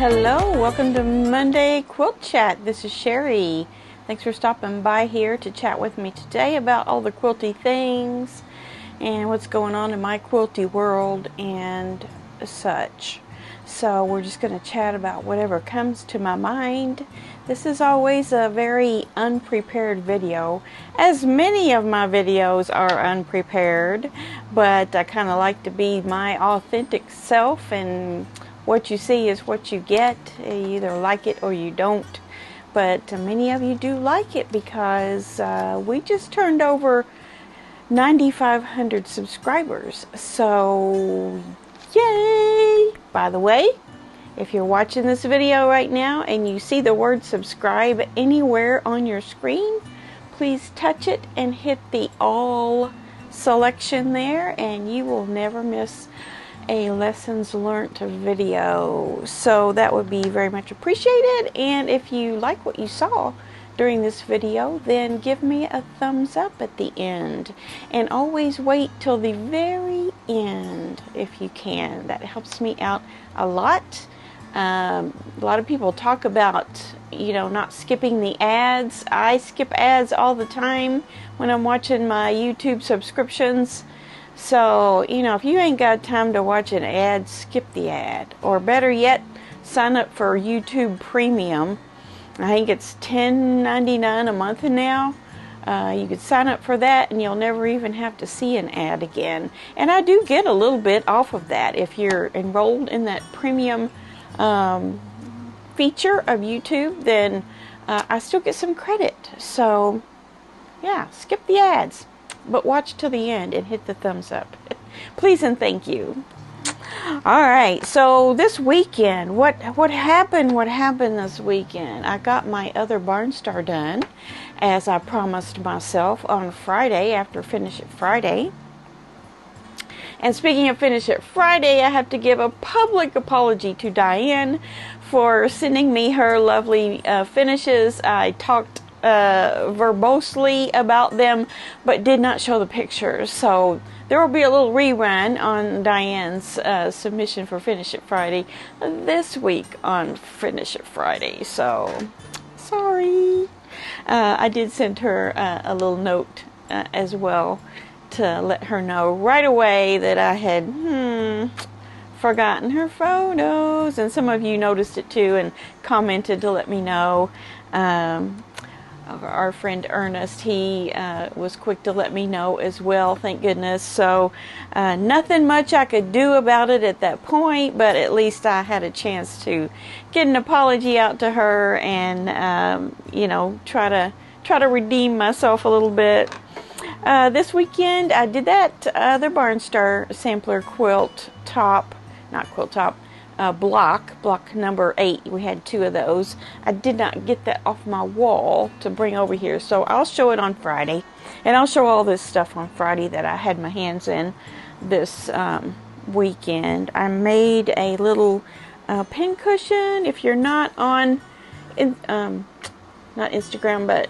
Hello, welcome to Monday Quilt Chat. This is Sherry. Thanks for stopping by here to chat with me today about all the quilty things and what's going on in my quilty world and such. So we're just going to chat about whatever comes to my mind. This is always a very unprepared video, as many of my videos are unprepared, but I kind of like to be my authentic self, and what you see is what you get. You either like it or you don't, but many of you do like it because we just turned over 9,500 subscribers, so yay! By the way, if you're watching this video right now and you see the word subscribe anywhere on your screen, please touch it and hit the all selection there, and you will never miss a lessons learned video. So that would be very much appreciated. And if you like what you saw during this video, then give me a thumbs up at the end, and always wait till the very end if you can. That helps me out a lot. A lot of people talk about, not skipping the ads. I skip ads all the time when I'm watching my YouTube subscriptions. So, if you ain't got time to watch an ad, skip the ad. Or better yet, sign up for YouTube Premium. I think it's $10.99 a month now. You could sign up for that and you'll never even have to see an ad again. And I do get a little bit off of that. If you're enrolled in that premium feature of YouTube, then I still get some credit. So, yeah, skip the ads, but watch till the end and hit the thumbs up. Please and thank you. Alright, so this weekend, what happened this weekend? I got my other barn star done, as I promised myself on Friday, after Finish It Friday. And speaking of Finish It Friday, I have to give a public apology to Diane for sending me her lovely finishes. I talked verbosely about them, but did not show the pictures. So there will be a little rerun on Diane's submission for Finish It Friday this week on Finish It Friday. So, sorry. I did send her a little note as well to let her know right away that I had forgotten her photos. And some of you noticed it too and commented to let me know. Our friend Ernest, he was quick to let me know as well, thank goodness. So nothing much I could do about it at that point, but at least I had a chance to get an apology out to her and try to redeem myself a little bit. This weekend I did that other Barn Star sampler block number 8. We had 2 of those. I did not get that off my wall to bring over here, so I'll show it on Friday, and I'll show all this stuff on Friday that I had my hands in this weekend. I made a little pin cushion. If you're not on not Instagram, but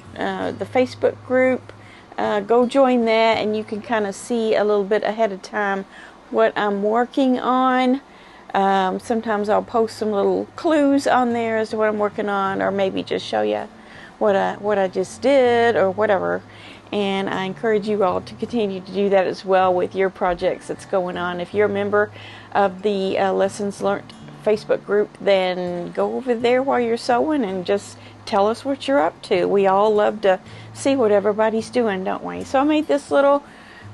the Facebook group, go join that, and you can kind of see a little bit ahead of time what I'm working on. Sometimes I'll post some little clues on there as to what I'm working on, or maybe just show you what I just did or whatever. And I encourage you all to continue to do that as well with your projects that's going on. If you're a member of the Lessons Learned Facebook group, then go over there while you're sewing and just tell us what you're up to. We all love to see what everybody's doing, don't we? So I made this little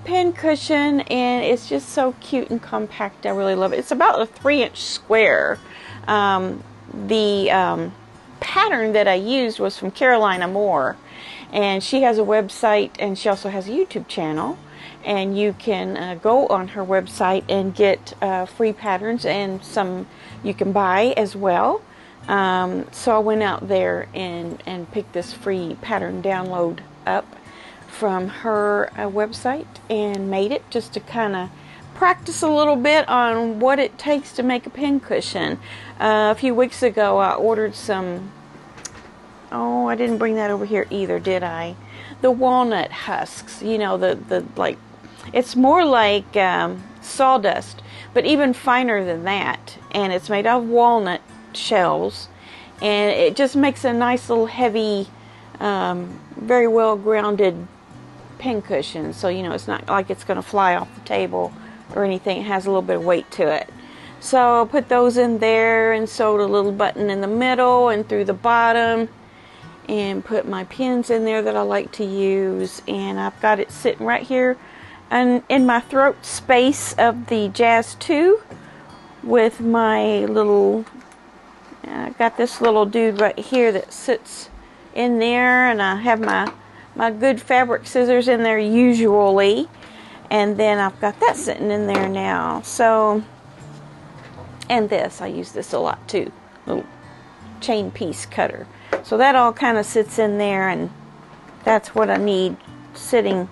pin cushion, and it's just so cute and compact. I really love it. It's about a 3-inch square. The pattern that I used was from Carolina Moore, and she has a website, and she also has a YouTube channel, and you can go on her website and get free patterns, and some you can buy as well. So I went out there and picked this free pattern download up from her website and made it, just to kind of practice a little bit on what it takes to make a pin cushion. A few weeks ago I ordered some, I didn't bring that over here either, did I? The walnut husks, the like, it's more like sawdust, but even finer than that, and it's made of walnut shells, and it just makes a nice little heavy, very well grounded pincushion. So you know, it's not like it's going to fly off the table or anything. It has a little bit of weight to it. So I put those in there and sewed a little button in the middle and through the bottom, and put my pins in there that I like to use. And I've got it sitting right here and in my throat space of the Jazz 2 with my little, I got this little dude right here that sits in there, and I have my good fabric scissors in there usually, and then I've got that sitting in there now. So, and this, I use this a lot too, little chain piece cutter. So that all kind of sits in there, and that's what I need sitting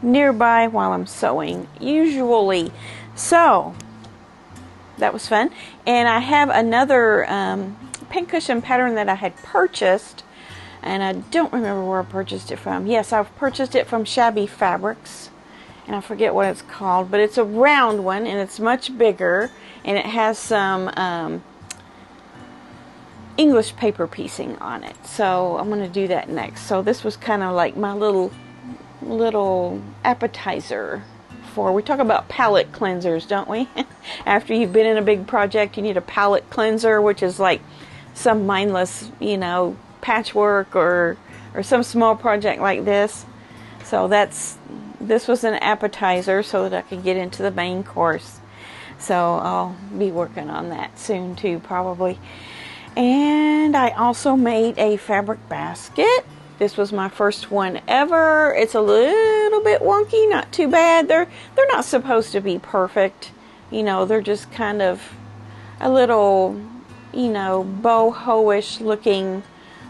nearby while I'm sewing usually. So that was fun. And I have another pincushion pattern that I had purchased, and I don't remember where I purchased it from. Yes, I've purchased it from Shabby Fabrics, and I forget what it's called, but it's a round one, and it's much bigger, and it has some English paper piecing on it. So I'm going to do that next. So this was kind of like my little appetizer for, we talk about palette cleansers, don't we? After you've been in a big project, you need a palette cleanser, which is like some mindless, you know, patchwork or some small project like this. So this was an appetizer so that I could get into the main course. So I'll be working on that soon too, probably. And I also made a fabric basket. This was my first one ever. It's a little bit wonky, not too bad. They're not supposed to be perfect. You know, they're just kind of a little, you know, boho-ish looking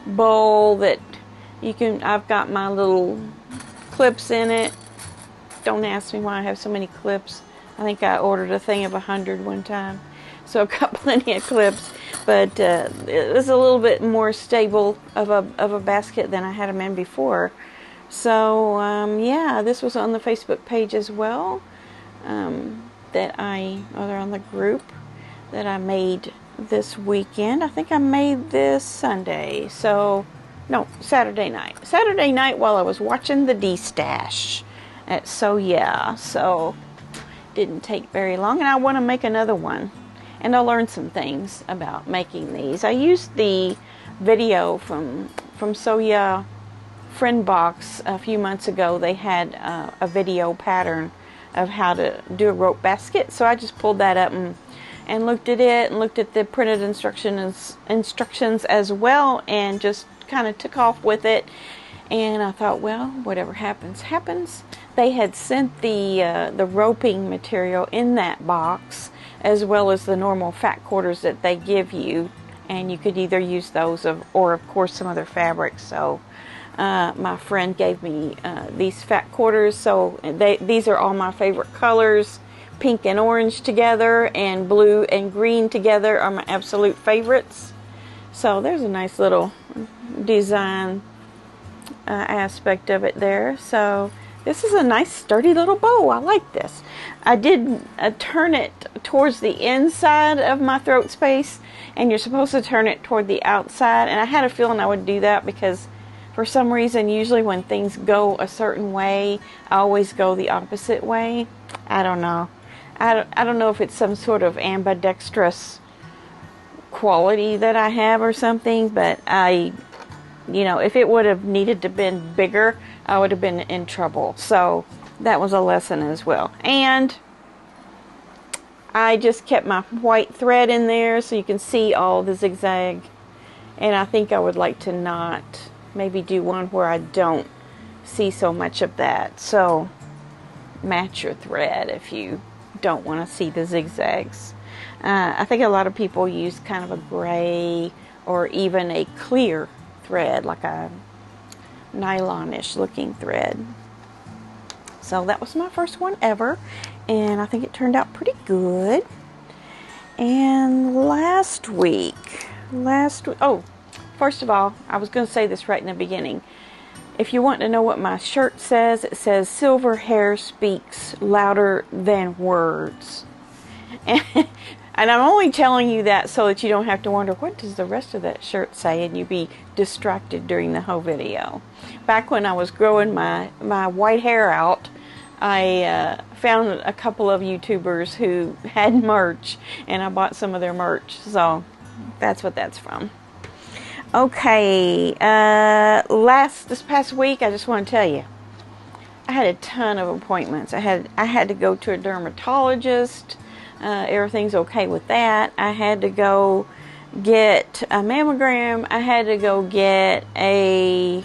bowl that you can, I've got my little clips in it. Don't ask me why I have so many clips. I think I ordered a thing of 100 one time. So I've got plenty of clips, but it was a little bit more stable of a basket than I had them in before. So yeah, this was on the Facebook page as well, they're on the group that I made this weekend. I think I made this Sunday, so no, Saturday night. Saturday night while I was watching the D-Stash. So yeah, so didn't take very long, and I want to make another one. And I learned some things about making these. I used the video from Soya Friend Box a few months ago. They had a video pattern of how to do a rope basket. So I just pulled that up and looked at it and looked at the printed instructions as well, and just kind of took off with it. And I thought, well, whatever happens, happens. They had sent the roping material in that box, as well as the normal fat quarters that they give you, and you could either use those or of course some other fabric. So my friend gave me these fat quarters. So these are all my favorite colors. Pink and orange together, and blue and green together are my absolute favorites. So there's a nice little design aspect of it there. So this is a nice sturdy little bow. I like this. I did turn it towards the inside of my throat space, and you're supposed to turn it toward the outside, and I had a feeling I would do that because for some reason usually when things go a certain way, I always go the opposite way. I don't know. I don't know if it's some sort of ambidextrous quality that I have or something, but you know, if it would have needed to been bigger, I would have been in trouble. So that was a lesson as well. And I just kept my white thread in there so you can see all the zigzag. And I think I would like to not maybe do one where I don't see so much of that. So match your thread if you don't want to see the zigzags. I think a lot of people use kind of a gray or even a clear thread, like a nylon-ish looking thread. So that was my first one ever, and I think it turned out pretty good. And last week, oh, first of all, I was going to say this right in the beginning. If you want to know what my shirt says, it says silver hair speaks louder than words. And And I'm only telling you that so that you don't have to wonder, what does the rest of that shirt say? And you be distracted during the whole video. Back when I was growing my white hair out, I found a couple of YouTubers who had merch, and I bought some of their merch. So that's what that's from. Okay, this past week, I just want to tell you, I had a ton of appointments. I had to go to a dermatologist. Everything's okay with that. I had to go get a mammogram. I had to go get a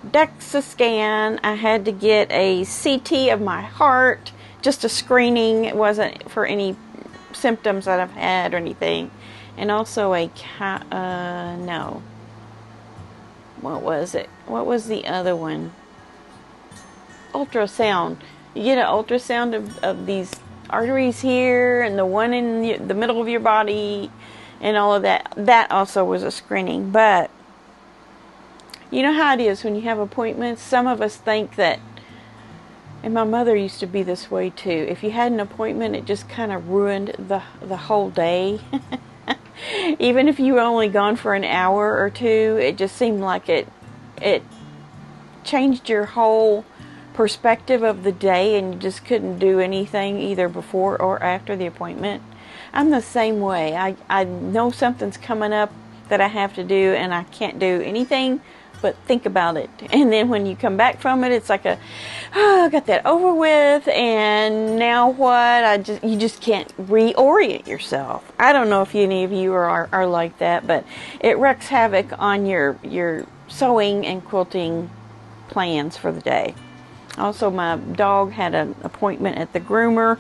DEXA scan. I had to get a CT of my heart, just a screening. It wasn't for any symptoms that I've had or anything. And also no. What was it? What was the other one? Ultrasound. You get an ultrasound of these arteries here and the one in the middle of your body and all of that. That also was a screening. But you know how it is when you have appointments. Some of us think that, and my mother used to be this way too, if you had an appointment, it just kind of ruined the whole day. Even if you were only gone for an hour or two, it just seemed like it changed your whole perspective of the day, and you just couldn't do anything either before or after the appointment. I'm the same way. I know something's coming up that I have to do, and I can't do anything but think about it. And then when you come back from it, it's like I got that over with, and now what? You just can't reorient yourself. I don't know if any of you are like that, but it wreaks havoc on your sewing and quilting plans for the day. Also, my dog had an appointment at the groomer,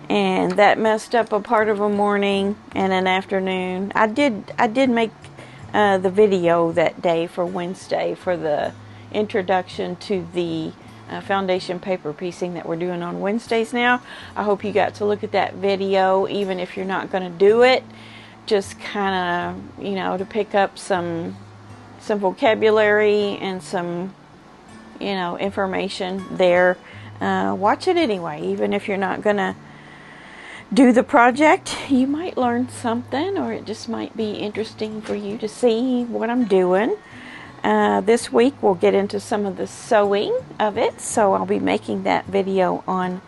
and that messed up a part of a morning and an afternoon. I did make the video that day for Wednesday for the introduction to the foundation paper piecing that we're doing on Wednesdays now. I hope you got to look at that video, even if you're not going to do it. Just kind of, to pick up some vocabulary and some, information there. Watch it anyway, even if you're not going to do the project. You might learn something, or it just might be interesting for you to see what I'm doing. This week we'll get into some of the sewing of it, so I'll be making that video on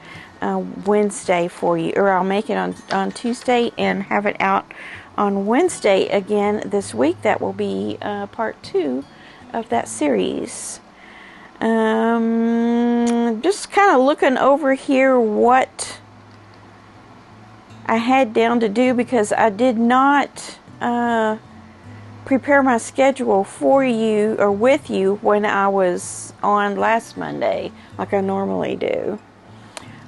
Wednesday for you, or I'll make it on Tuesday and have it out on Wednesday again this week. That will be part 2 of that series. Just kind of looking over here what I had down to do, because I did not prepare my schedule for you or with you when I was on last Monday like I normally do.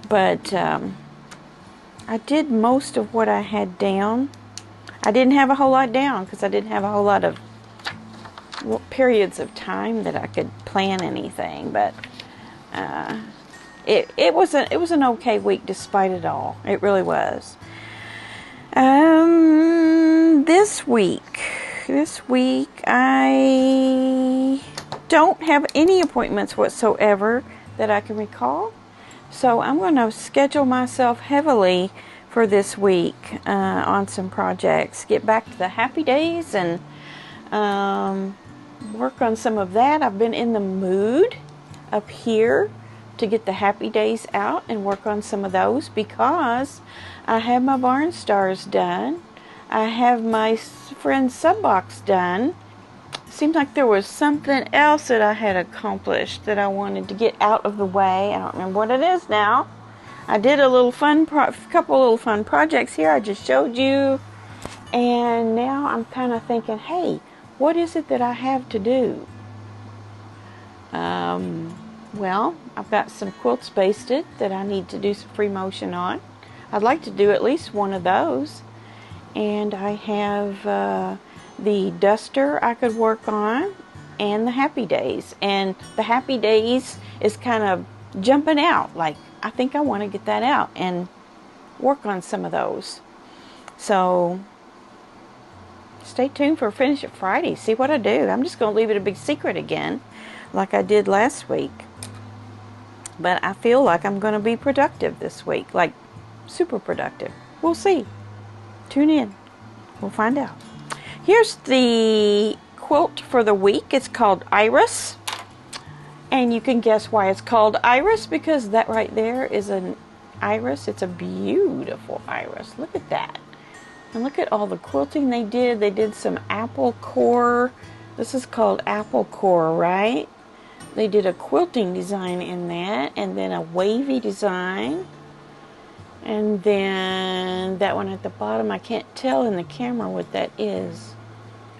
But I did most of what I had down. I didn't have a whole lot down because I didn't have a whole lot of periods of time that I could plan anything. But it was an okay week despite it all. It really was. This week I don't have any appointments whatsoever that I can recall. So I'm going to schedule myself heavily for this week on some projects. Get back to the happy days and work on some of that. I've been in the mood up here to get the happy days out and work on some of those, because I have my barn stars done. I have my friend's sub box done. Seemed like there was something else that I had accomplished that I wanted to get out of the way. I don't remember what it is now. I did a little couple little fun projects here I just showed you, and now I'm kind of thinking, hey, what is it that I have to do? Well, I've got some quilts basted that I need to do some free motion on. I'd like to do at least one of those. And I have the duster I could work on, and the happy days. And the happy days is kind of jumping out. Like, I think I want to get that out and work on some of those. So stay tuned for Finish It Friday. See what I do. I'm just going to leave it a big secret again, like I did last week. But I feel like I'm going to be productive this week, like super productive. We'll see. Tune in. We'll find out. Here's the quilt for the week. It's called Iris. And you can guess why it's called Iris, because that right there is an iris. It's a beautiful iris. Look at that. And look at all the quilting they did. They did some apple core. This is called apple core, right? They did a quilting design in that, and then a wavy design. And then that one at the bottom, I can't tell in the camera what that is.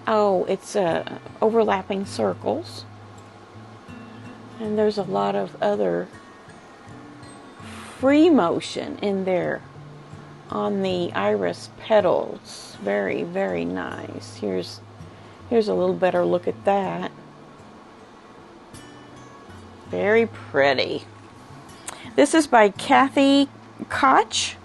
Oh, it's overlapping circles. And there's a lot of other free motion in there on the iris petals. Very, very nice. Here's a little better look at that. Very pretty. This is by Kathy Koch,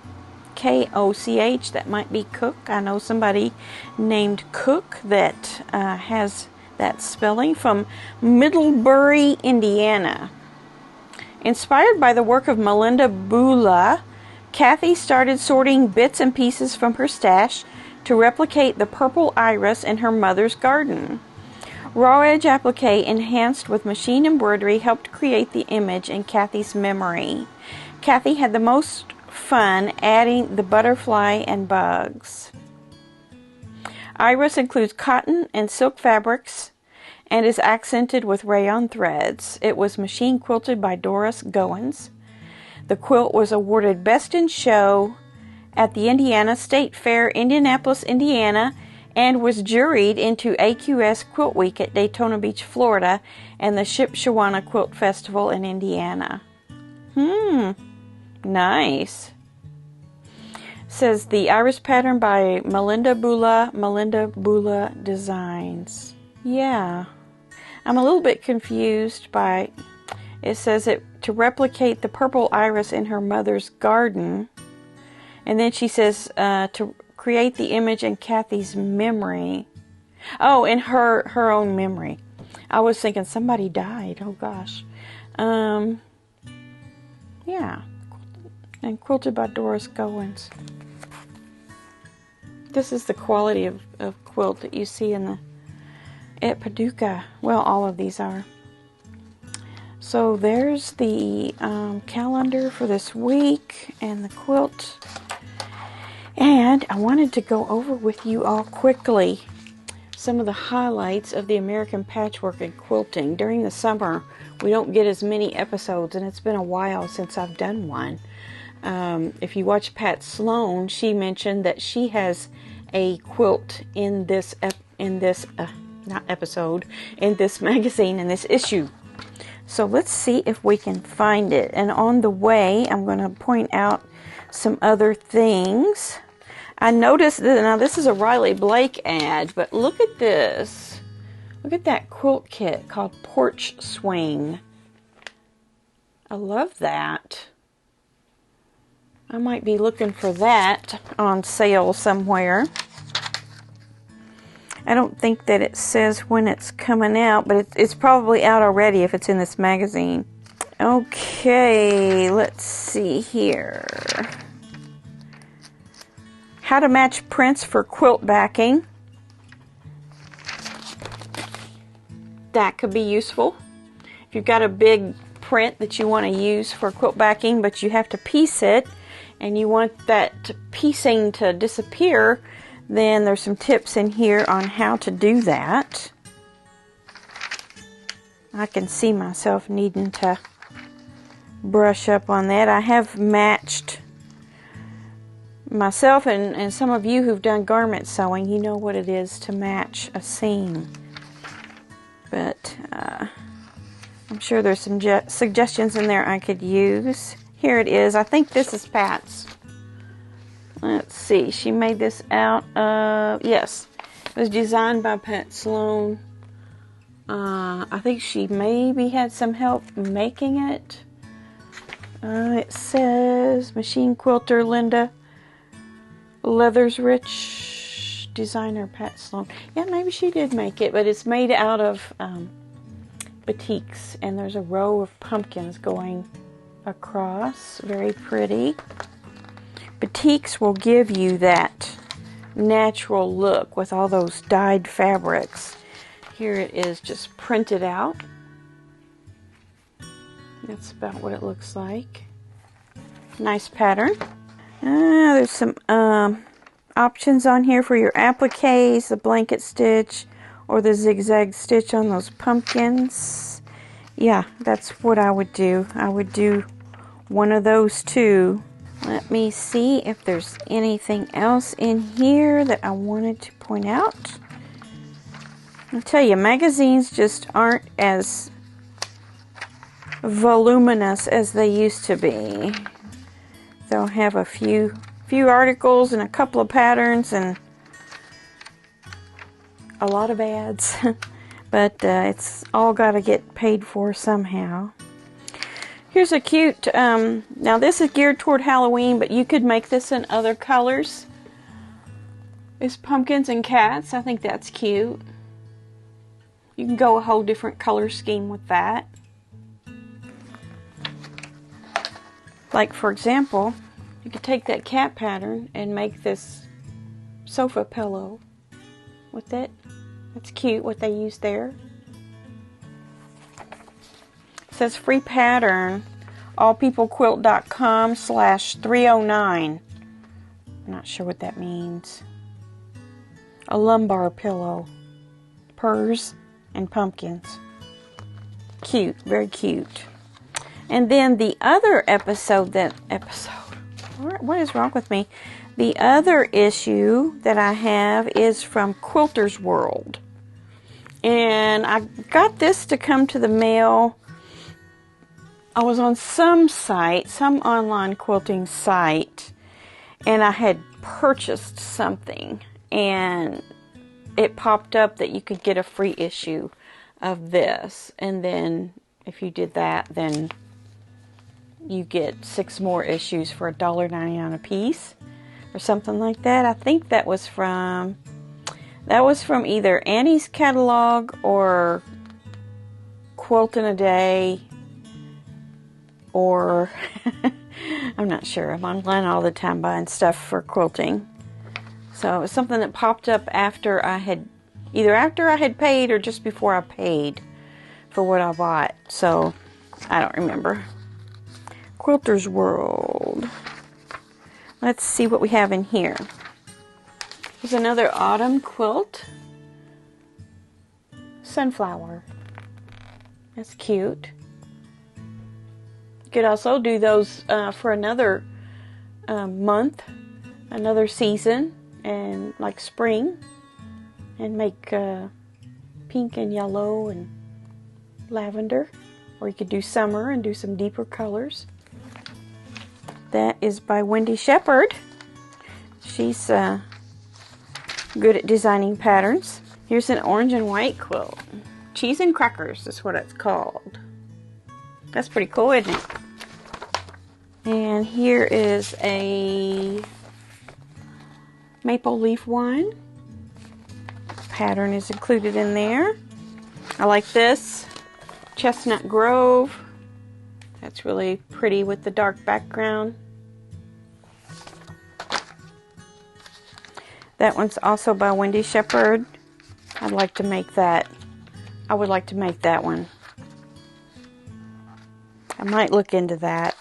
K-O-C-H. That might be Cook. I know somebody named Cook that has that spelling, from Middlebury, Indiana. Inspired by the work of Melinda Bula, Kathy started sorting bits and pieces from her stash to replicate the purple iris in her mother's garden. Raw edge applique enhanced with machine embroidery helped create the image in Kathy's memory. Kathy had the most fun adding the butterfly and bugs. Iris includes cotton and silk fabrics and is accented with rayon threads. It was machine quilted by Doris Goins. The quilt was awarded Best in Show at the Indiana State Fair, Indianapolis, Indiana, and was juried into AQS Quilt Week at Daytona Beach, Florida, and the Shipshewana Quilt Festival in Indiana. Nice. Says the iris pattern by Melinda Bula Designs. Yeah. I'm a little bit confused by, it says it to replicate the purple iris in her mother's garden. And then she says to create the image in Kathy's memory. Oh, in her own memory. I was thinking somebody died. Oh gosh. Yeah. And quilted by Doris Goins. This is the quality of quilt that you see in at Paducah. Well, all of these are. So there's the calendar for this week and the quilt. And I wanted to go over with you all quickly some of the highlights of the American Patchwork and Quilting. During the summer, we don't get as many episodes, and it's been a while since I've done one. If you watch Pat Sloan, she mentioned that she has a quilt in this magazine, in this issue. So let's see if we can find it. And on the way, I'm going to point out some other things. I noticed that, now this is a Riley Blake ad, but look at this. Look at that quilt kit called Porch Swing. I love that. I might be looking for that on sale somewhere. I don't think that it says when it's coming out, but it's probably out already if it's in this magazine. Okay, let's see here. How to match prints for quilt backing. That could be useful. If you've got a big print that you want to use for quilt backing, but you have to piece it, and you want that piecing to disappear, then there's some tips in here on how to do that. I can see myself needing to brush up on that. I have matched myself, and some of you who've done garment sewing, you know what it is to match a seam. But I'm sure there's some suggestions in there I could use. Here it is. I think this is Pat's. Let's see. She made this out of, yes, it was designed by Pat Sloan. I think she maybe had some help making it. It says Machine Quilter Linda Leathers Rich, designer Pat Sloan. Yeah, maybe she did make it, but it's made out of batiks, and there's a row of pumpkins going across. Very pretty. Batiks will give you that natural look with all those dyed fabrics. Here it is just printed out. That's about what it looks like. Nice pattern. There's some options on here for your appliques, the blanket stitch, or the zigzag stitch on those pumpkins. Yeah, that's what I would do. I would do one of those two. Let me see if there's anything else in here that I wanted to point out. I'll tell you, magazines just aren't as voluminous as they used to be. They'll have a few articles and a couple of patterns and a lot of ads. But it's all got to get paid for somehow. Here's a cute, now this is geared toward Halloween, but you could make this in other colors. It's pumpkins and cats. I think that's cute. You can go a whole different color scheme with that. Like, for example, you could take that cat pattern and make this sofa pillow with it. That's cute what they use there. It says free pattern, allpeoplequilt.com/309. I'm not sure what that means. A lumbar pillow. Purrs and pumpkins. Cute, very cute. And then the other what is wrong with me? The other issue that I have is from Quilter's World. And I got this to come to the mail. I was on some site, some online quilting site, and I had purchased something, and it popped up that you could get a free issue of this. And then if you did that, then you get 6 more issues for $1.99 a piece or something like that. I think that was from either Annie's catalog or Quilt in a Day, or I'm not sure. I'm online all the time buying stuff for quilting. So it was something that popped up after I had paid or just before I paid for what I bought. So I don't remember. Quilter's World. Let's see what we have in here. There's another autumn quilt. Sunflower. That's cute. You could also do those for another month, another season, and like spring, and make pink and yellow and lavender. Or you could do summer and do some deeper colors. That is by Wendy Shepherd. She's good at designing patterns. Here's an orange and white quilt. Cheese and Crackers is what it's called. That's pretty cool, isn't it? And here is a maple leaf wine. Pattern is included in there. I like this. Chestnut Grove. That's really pretty with the dark background. That one's also by Wendy Shepherd. I'd like to make that. I would like to make that one. I might look into that.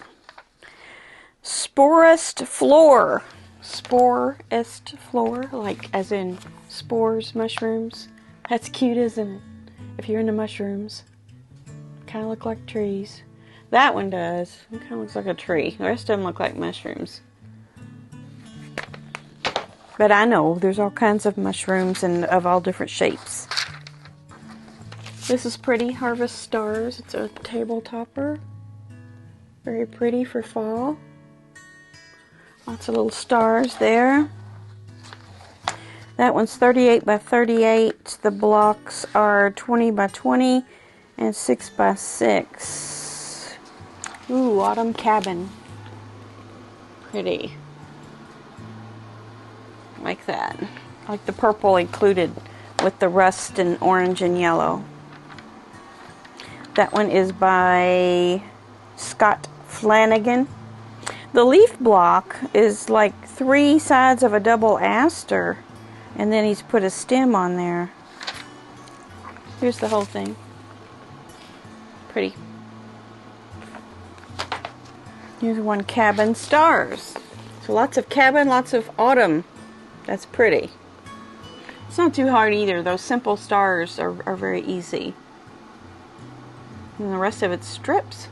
Sporist Floor. Sporist Floor, like as in spores, mushrooms. That's cute, isn't it? If you're into mushrooms. Kind of look like trees. That one does. It kind of looks like a tree. The rest of them look like mushrooms. But I know there's all kinds of mushrooms and of all different shapes. This is pretty. Harvest Stars. It's a table topper. Very pretty for fall. Lots of little stars there. That one's 38 by 38. The blocks are 20 by 20 and 6 by 6. Ooh, Autumn Cabin. Pretty. Like that. I like the purple included with the rust and orange and yellow. That one is by Scott Flanagan. The leaf block is like 3 sides of a double aster, and then he's put a stem on there. Here's the whole thing. Pretty. Here's one cabin stars. So lots of cabin, lots of autumn. That's pretty. It's not too hard either. Those simple stars are very easy. And the rest of it's strips.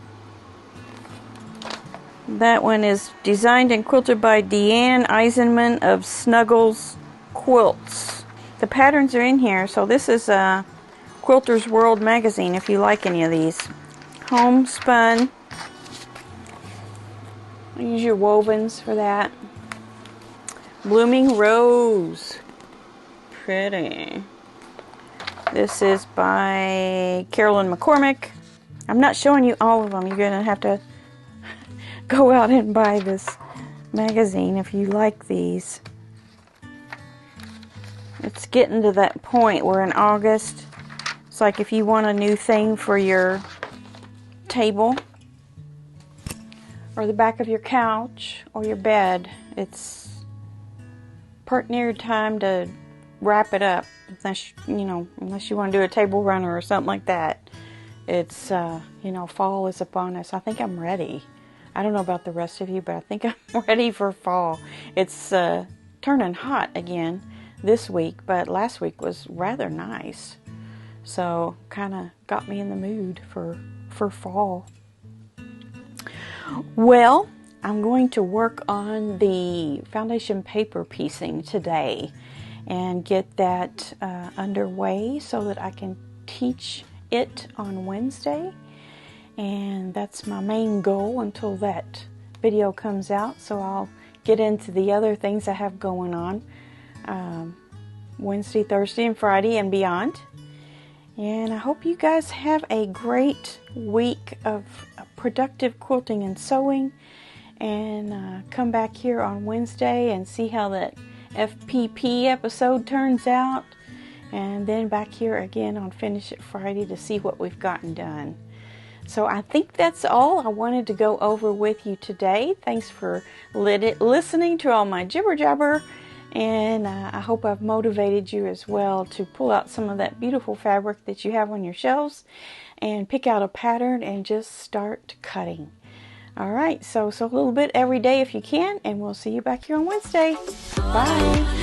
That one is designed and quilted by Deanne Eisenman of Snuggles Quilts. The patterns are in here. So this is a Quilter's World magazine if you like any of these. Homespun. Use your wovens for that. Blooming Rose. Pretty. This is by Carolyn McCormick. I'm not showing you all of them. You're going to have to go out and buy this magazine if you like these. It's getting to that point where in August, it's like if you want a new thing for your table or the back of your couch or your bed, it's part near time to wrap it up. Unless you want to do a table runner or something like that. It's fall is upon us. I think I'm ready. I don't know about the rest of you, but I think I'm ready for fall. It's turning hot again this week, but last week was rather nice. So kind of got me in the mood for fall. Well, I'm going to work on the foundation paper piecing today and get that underway so that I can teach it on Wednesday. And that's my main goal until that video comes out. So I'll get into the other things I have going on Wednesday, Thursday, and Friday and beyond. And I hope you guys have a great week of productive quilting and sewing. And come back here on Wednesday and see how that FPP episode turns out. And then back here again on Finish It Friday to see what we've gotten done. So I think that's all I wanted to go over with you today. Thanks for listening to all my jibber jabber. And I hope I've motivated you as well to pull out some of that beautiful fabric that you have on your shelves and pick out a pattern and just start cutting. All right, so a little bit every day if you can, and we'll see you back here on Wednesday. Bye.